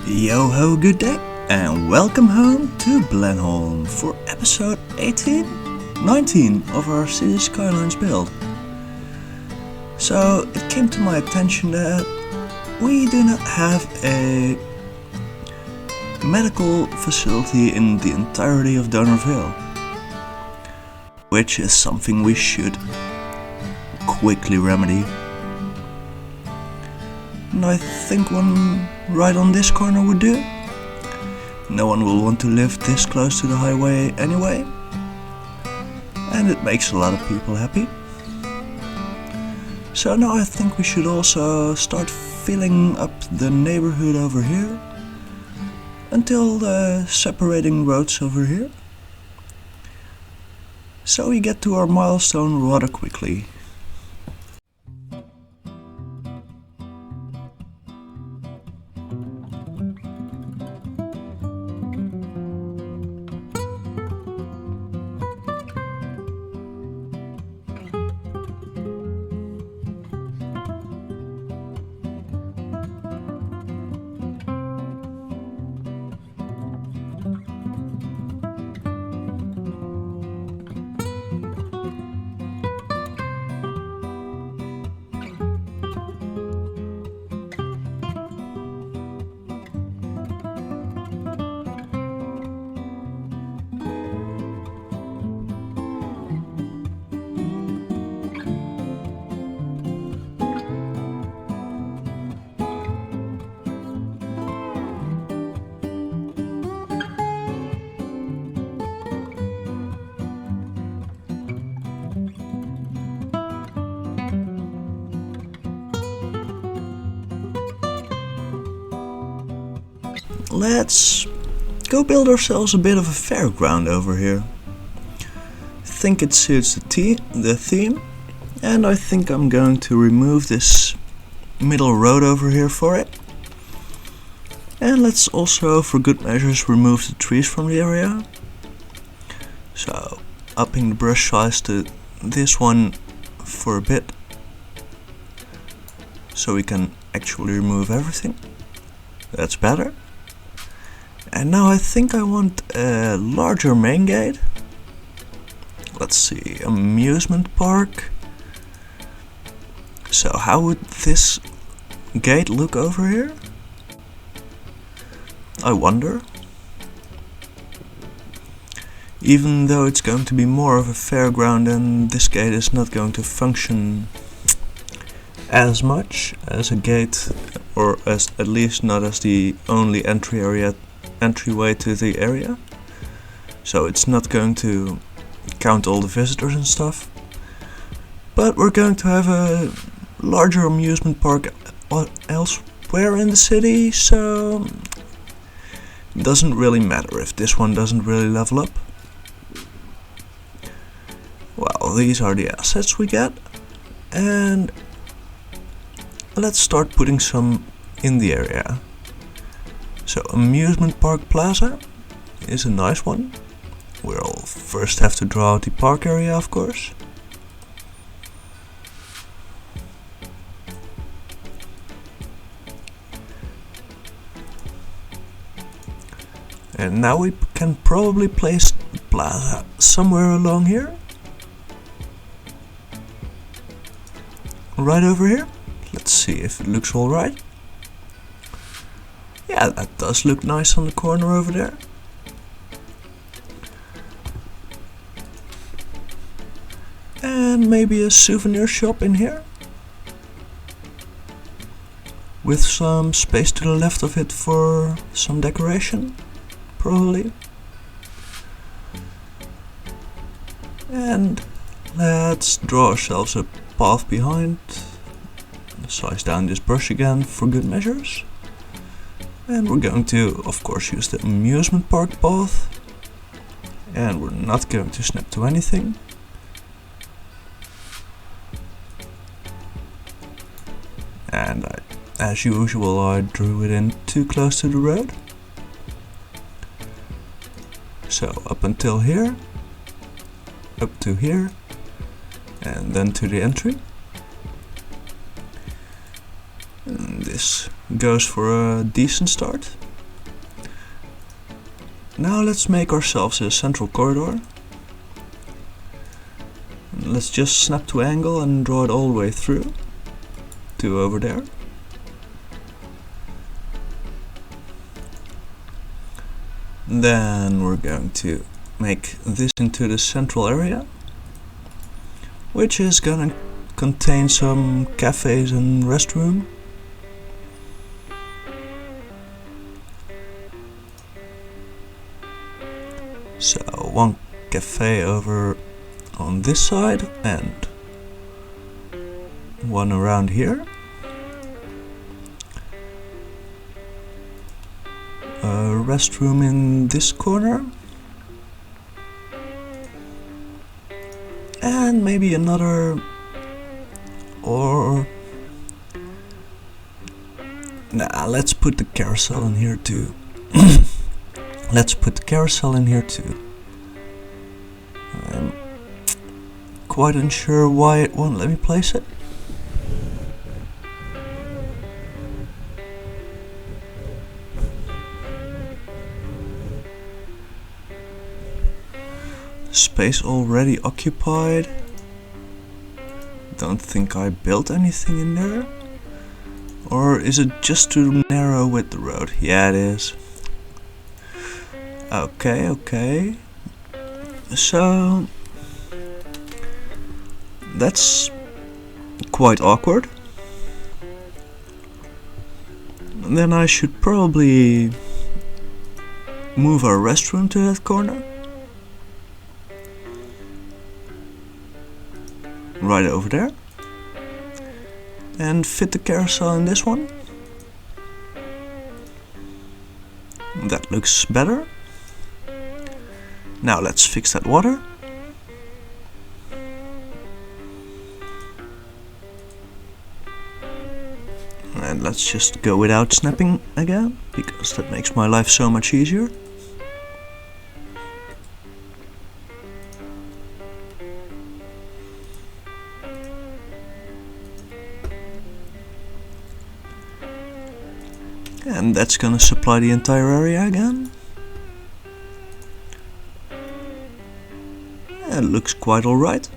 Yo ho, good day, and welcome home to Blenholme for episode 19 of our Cities Skylines build. So it came to my attention that we do not have a medical facility in the entirety of Donerville, which is something we should quickly remedy. And I think one right on this corner would do. No one will want to live this close to the highway anyway, and it makes a lot of people happy. So now I think we should also start filling up the neighborhood over here until the separating roads over here, so we get to our milestone rather quickly. Let's go build ourselves a bit of a fairground over here. I think it suits the theme, and I think I'm going to remove this middle road over here for it. And let's also, for good measures, remove the trees from the area. So, upping the brush size to this one for a bit, so we can actually remove everything. That's better. And now I think I want a larger main gate. Let's see, Amusement Park. So how would this gate look over here? I wonder. Even though it's going to be more of a fairground, and this gate is not going to function as much as a gate, or as at least not as the only entryway to the area, so it's not going to count all the visitors and stuff. But we're going to have a larger amusement park elsewhere in the city, so it doesn't really matter if this one doesn't really level up. Well, these are the assets we get, and let's start putting some in the area. So Amusement Park Plaza is a nice one. We'll first have to draw out the park area, of course. And now we can probably place the plaza somewhere along here. Right over here. Let's see if it looks alright. Yeah, that does look nice on the corner over there. And maybe a souvenir shop in here, with some space to the left of it for some decoration, probably. And let's draw ourselves a path behind. Size down this brush again for good measures. And we're going to, of course, use the amusement park path. And we're not going to snap to anything. And as usual, I drew it in too close to the road. So up until here, up to here, and then to the entry. And this goes for a decent start. Now let's make ourselves a central corridor. Let's just snap to angle and draw it all the way through to over there. Then we're going to make this into the central area, which is gonna contain some cafes and restroom. So one cafe over on this side and one around here. A restroom in this corner. And maybe another, or nah, let's put the carousel in here too. Let's put the carousel in here too. I'm quite unsure why it won't let me place it. Space already occupied. Don't think I built anything in there. Or is it just too narrow with the road? Yeah, it is. Okay. So that's quite awkward. And then I should probably move our restroom to that corner. Right over there. And fit the carousel in this one. That looks better. Now let's fix that water. And let's just go without snapping again, because that makes my life so much easier. And that's gonna supply the entire area again. It looks quite alright.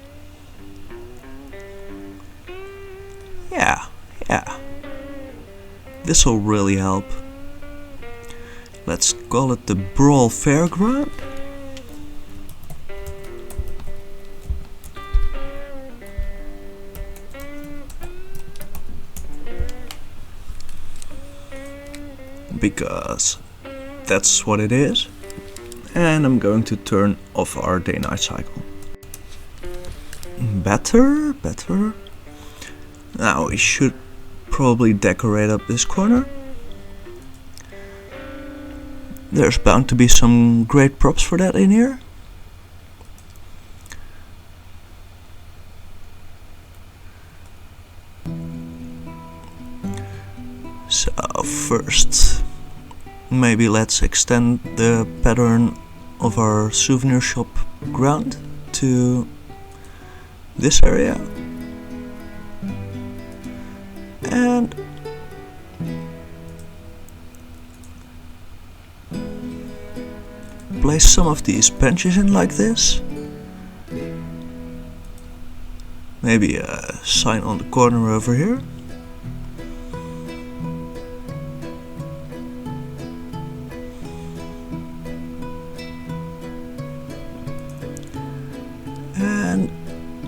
Yeah. This'll really help. Let's call it the Brawl Fairground. Because that's what it is. And I'm going to turn off our day-night cycle. Better. Now we should probably decorate up this corner. There's bound to be some great props for that in here. So first, maybe let's extend the pattern of our souvenir shop ground to this area. And place some of these benches in like this. Maybe a sign on the corner over here. And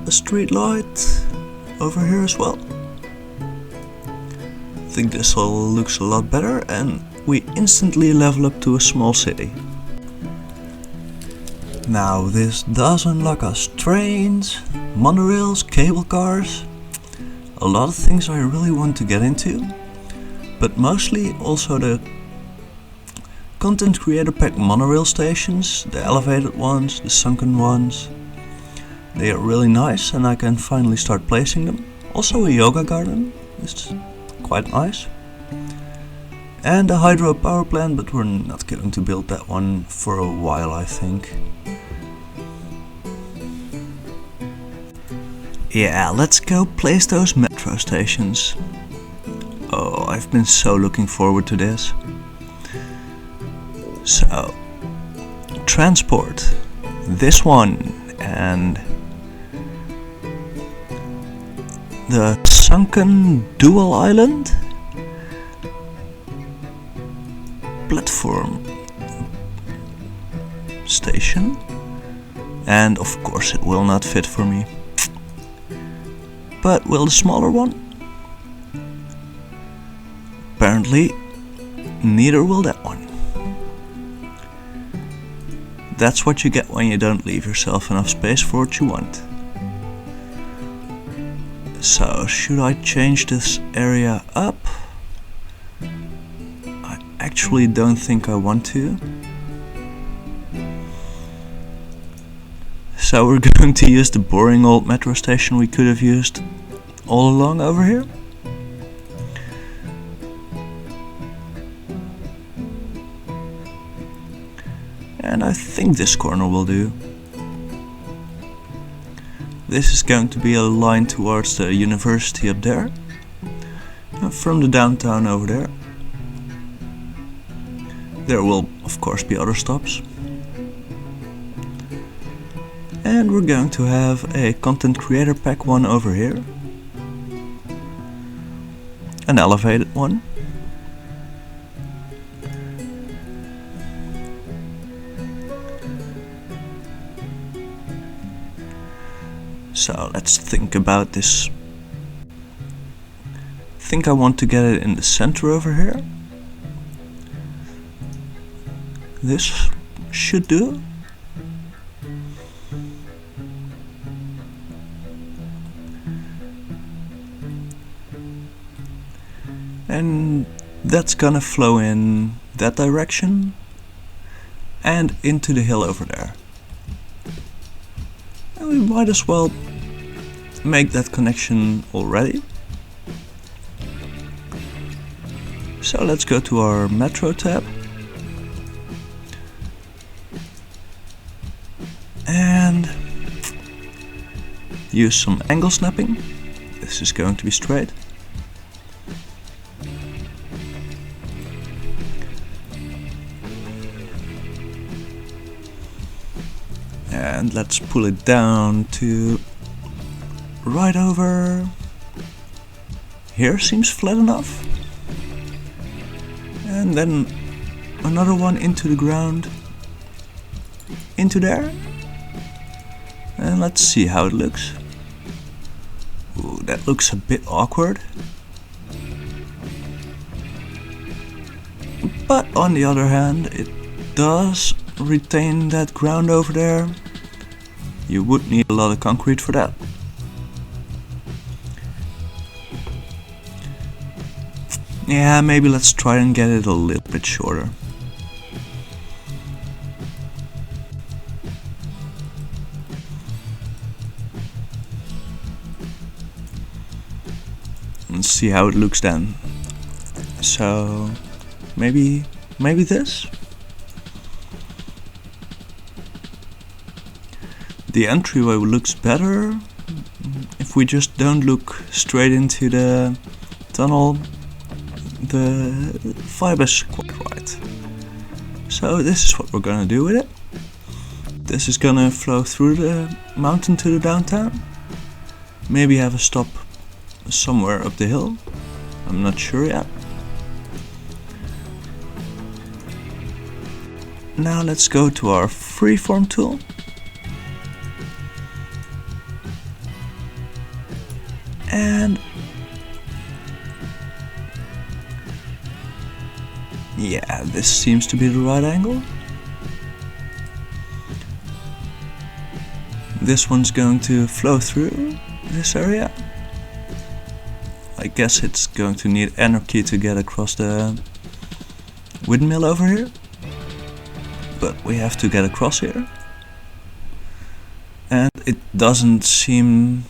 a street light over here as well. I think this all looks a lot better, and we instantly level up to a small city. Now this does unlock us trains, monorails, cable cars, a lot of things I really want to get into, but mostly also the content creator pack monorail stations, the elevated ones, the sunken ones. They are really nice and I can finally start placing them. Also a yoga garden, it's quite nice. And a hydro power plant, but we're not going to build that one for a while, I think. Yeah, let's go place those metro stations. Oh, I've been so looking forward to this. So, transport. This one and the sunken dual island platform station, and of course it will not fit for me. But will the smaller one? Apparently neither will that one. That's what you get when you don't leave yourself enough space for what you want. So should I change this area up? I actually don't think I want to. So we're going to use the boring old metro station we could have used all along over here. And I think this corner will do. This is going to be a line towards the university up there. From the downtown over there. There will of course be other stops. And we're going to have a content creator pack one over here. An elevated one. So let's think about this. I think I want to get it in the center over here. This should do. And that's gonna flow in that direction and into the hill over there. And we might as well make that connection already. So let's go to our Metro tab. And use some angle snapping. This is going to be straight. And let's pull it down to right over here. Seems flat enough. And then another one into the ground, into there. And let's see how it looks. Ooh, that looks a bit awkward. But on the other hand, it does retain that ground over there. You would need a lot of concrete for that. Yeah, maybe let's try and get it a little bit shorter. And see how it looks then. So maybe this? The entryway looks better if we just don't look straight into the tunnel. The vibe is quite right. So this is what we're gonna do with it. This is gonna flow through the mountain to the downtown. Maybe have a stop somewhere up the hill. I'm not sure yet. Now let's go to our freeform tool. And yeah, this seems to be the right angle. This one's going to flow through this area. I guess it's going to need anarchy to get across the windmill over here. But we have to get across here. And it doesn't seem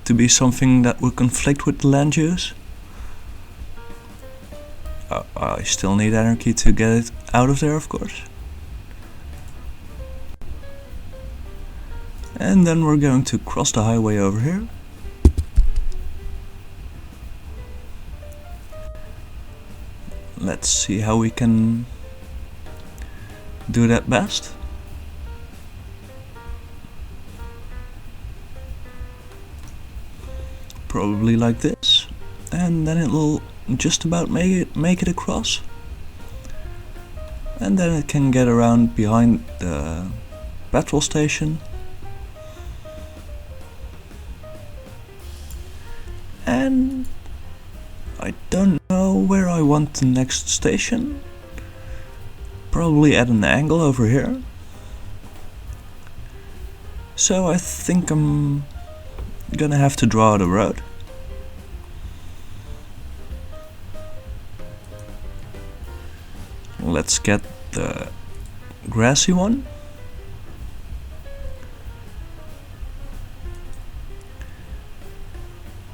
to be something that would conflict with the land use. I still need anarchy to get it out of there, of course. And then we're going to cross the highway over here. Let's see how we can do that best. probably like this, and then it'll just about make it across, and then it can get around behind the petrol station, and I don't know where I want the next station. Probably at an angle over here. So I think I'm gonna have to draw the road. Let's get the grassy one.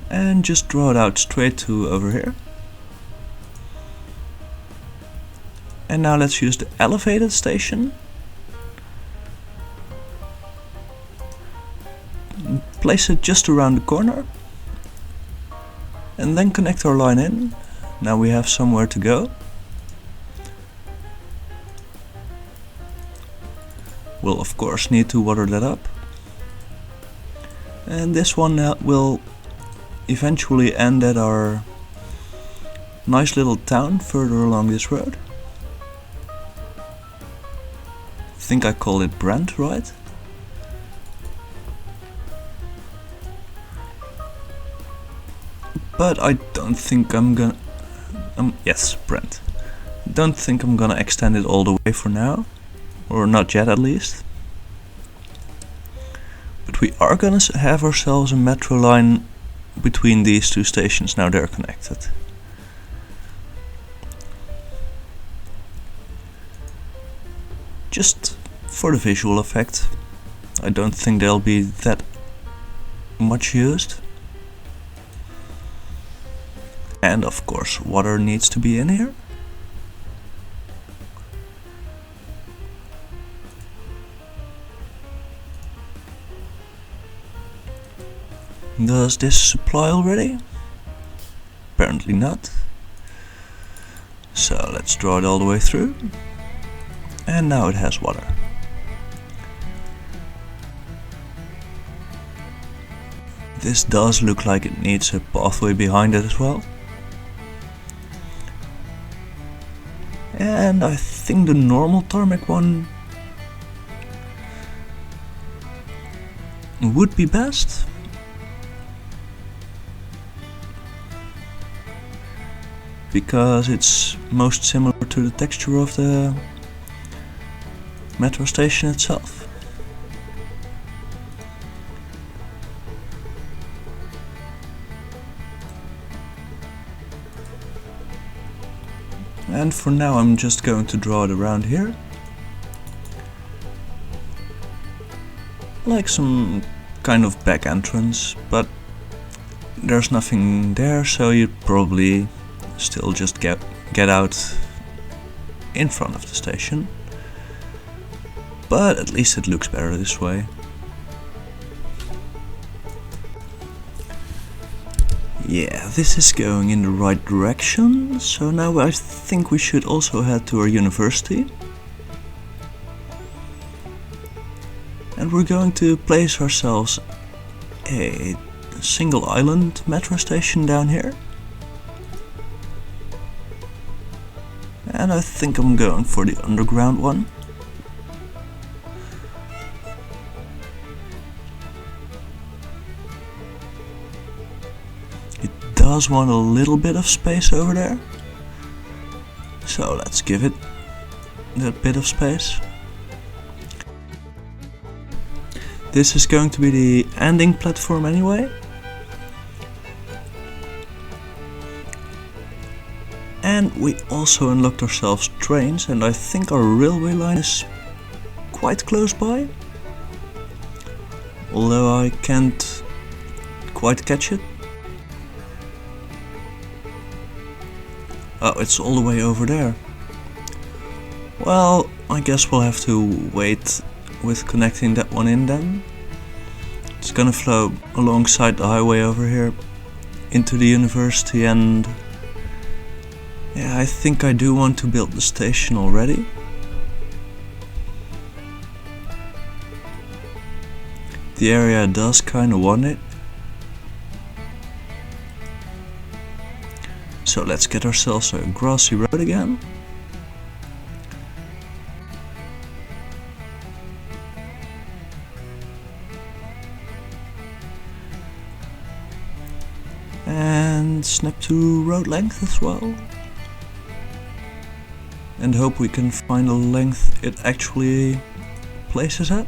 And just draw it out straight to over here. And now let's use the elevated station. Place it just around the corner. And then connect our line in. Now we have somewhere to go. We'll of course need to water that up. And this one will eventually end at our nice little town further along this road. I think I call it Brent, right? But I don't think I'm gonna... yes, Brent. Don't think I'm gonna extend it all the way for now. Or not yet, at least. But we are gonna have ourselves a metro line between these two stations. Now they're connected. Just for the visual effect. I don't think they'll be that much used. And of course, water needs to be in here. Does this supply already? Apparently not. So let's draw it all the way through. And now it has water. This does look like it needs a pathway behind it as well. And I think the normal tarmac one would be best. Because it's most similar to the texture of the metro station itself. And for now I'm just going to draw it around here. Like some kind of back entrance, but there's nothing there, so you'd probably still just get out in front of the station. But at least it looks better this way. Yeah, this is going in the right direction, so now I think we should also head to our university. And we're going to place ourselves a single island metro station down here. And I think I'm going for the underground one. It does want a little bit of space over there. So let's give it that bit of space. This is going to be the ending platform anyway. And we also unlocked ourselves trains, and I think our railway line is quite close by. Although I can't quite catch it. Oh, it's all the way over there. Well, I guess we'll have to wait with connecting that one in then. It's gonna flow alongside the highway over here into the university, and yeah, I think I do want to build the station already. The area does kinda want it. So let's get ourselves a grassy road again. And snap to road length as well. And hope we can find a length it actually places at.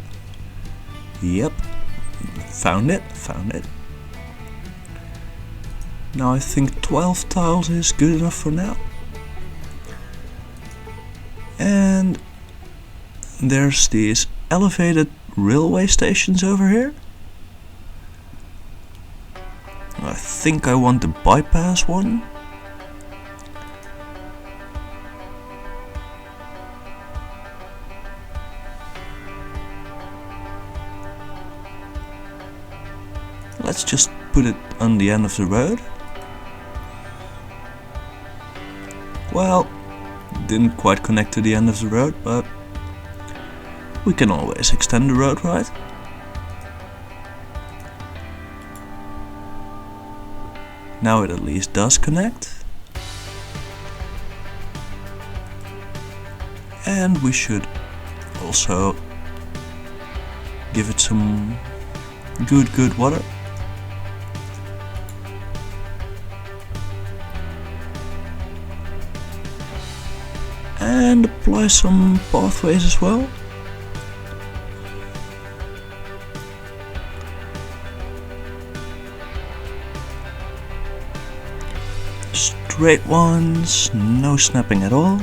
Yep, found it. Now I think 12 tiles is good enough for now. And there's these elevated railway stations over here. I think I want the bypass one. Let's just put it on the end of the road. Well, didn't quite connect to the end of the road, but we can always extend the road, right? Now it at least does connect. And we should also give it some good water. And apply some pathways as well. Straight ones, no snapping at all.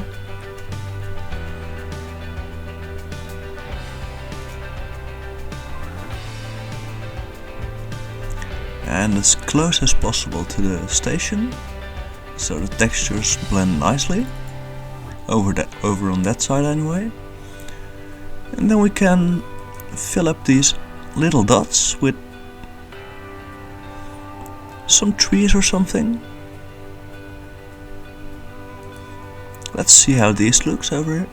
And as close as possible to the station, so the textures blend nicely. Over on that side anyway. And then we can fill up these little dots with some trees or something. Let's see how these look over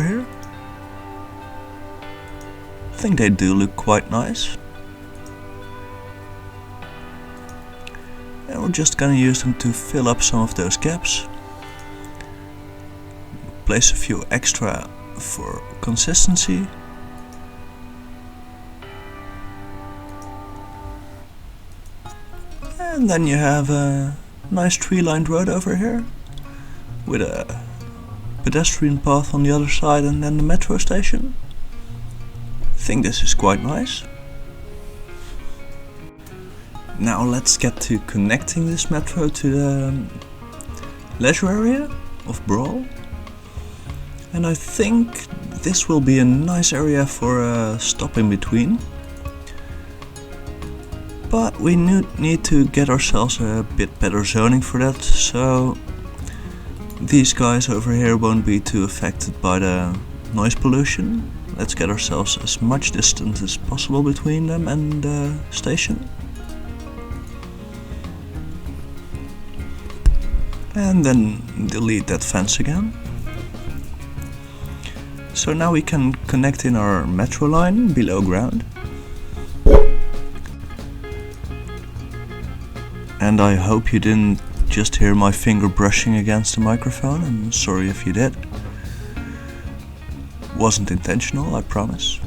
here. I think they do look quite nice. And we're just gonna use them to fill up some of those gaps. Place a few extra for consistency. And then you have a nice tree-lined road over here with a pedestrian path on the other side and then the metro station. I think this is quite nice. Now let's get to connecting this metro to the leisure area of Brawl. And I think this will be a nice area for a stop in between. But we need to get ourselves a bit better zoning for that, so these guys over here won't be too affected by the noise pollution. Let's get ourselves as much distance as possible between them and the station. And then delete that fence again. So now we can connect in our metro line below ground. And I hope you didn't just hear my finger brushing against the microphone. I'm sorry if you did. Wasn't intentional, I promise.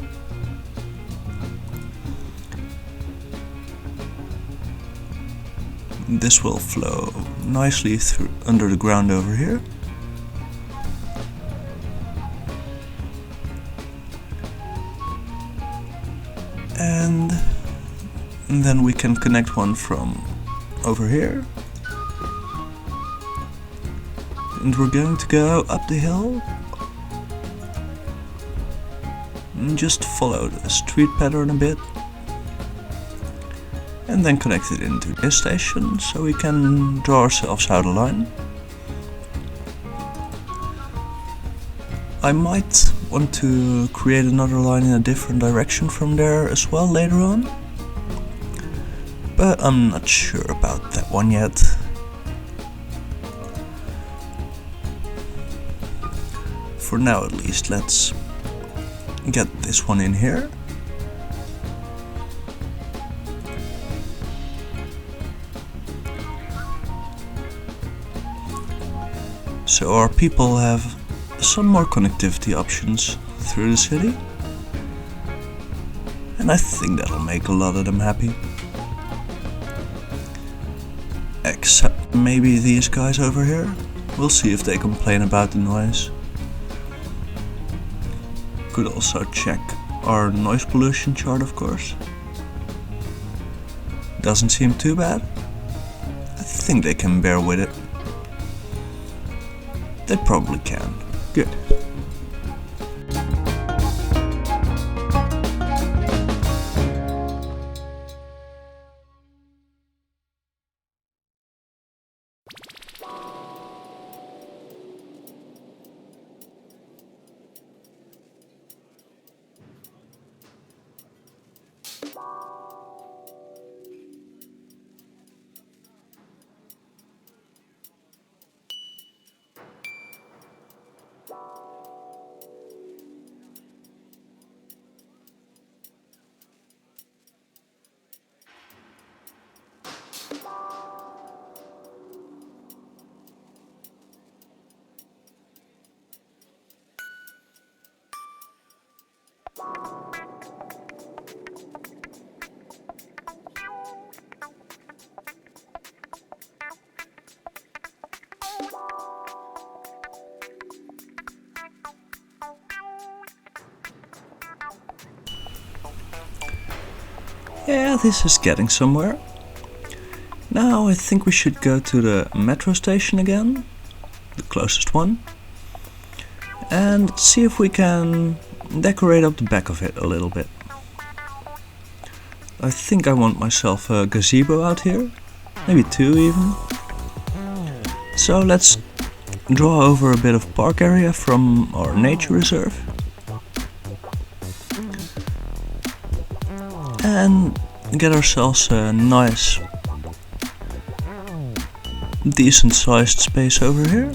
This will flow nicely through under the ground over here. And then we can connect one from over here. And we're going to go up the hill and just follow the street pattern a bit. And then connect it into this station so we can draw ourselves out a line. I might want to create another line in a different direction from there as well later on, but I'm not sure about that one yet. For now at least, let's get this one in here. so our people have some more connectivity options through the city, and I think that'll make a lot of them happy. Except maybe these guys over here. We'll see if they complain about the noise. Could also check our noise pollution chart, of course. Doesn't seem too bad. I think they can bear with it. They probably can. Good. Yeah, this is getting somewhere. Now I think we should go to the metro station again, the closest one, and see if we can decorate up the back of it a little bit. I think I want myself a gazebo out here, maybe two even. So let's draw over a bit of park area from our nature reserve. And get ourselves a nice, decent sized space over here,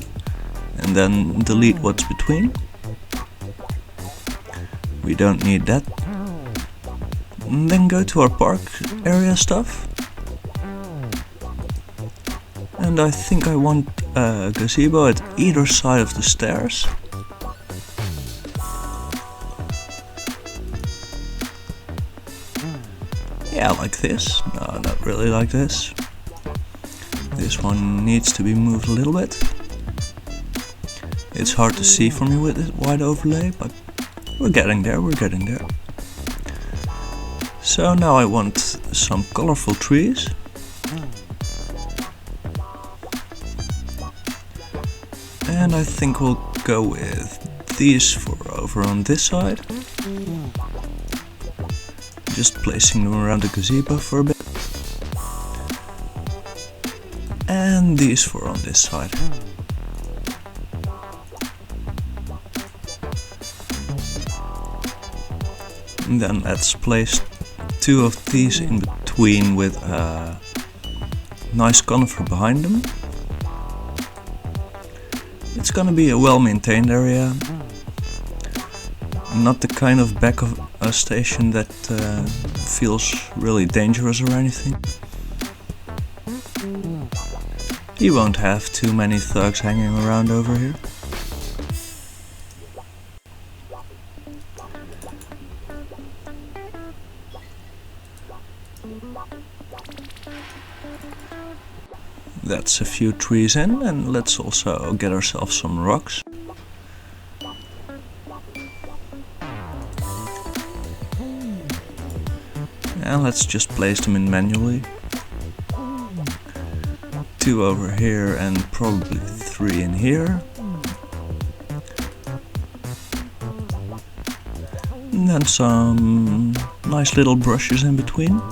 and then delete what's between. We don't need that. And then go to our park area stuff. And I think I want a gazebo at either side of the stairs. Yeah, like this. No, not really like this. This one needs to be moved a little bit. It's hard to see for me with this wide overlay, but we're getting there, So now I want some colorful trees. And I think we'll go with these for over on this side. Just placing them around the gazebo for a bit. And these for on this side. And then let's place two of these in between with a nice conifer behind them. It's gonna be a well-maintained area. Not the kind of back of a station that feels really dangerous or anything. You won't have too many thugs hanging around over here. That's a few trees in, and let's also get ourselves some rocks. And let's just place them in manually. Two over here and probably three in here. And then some nice little brushes in between.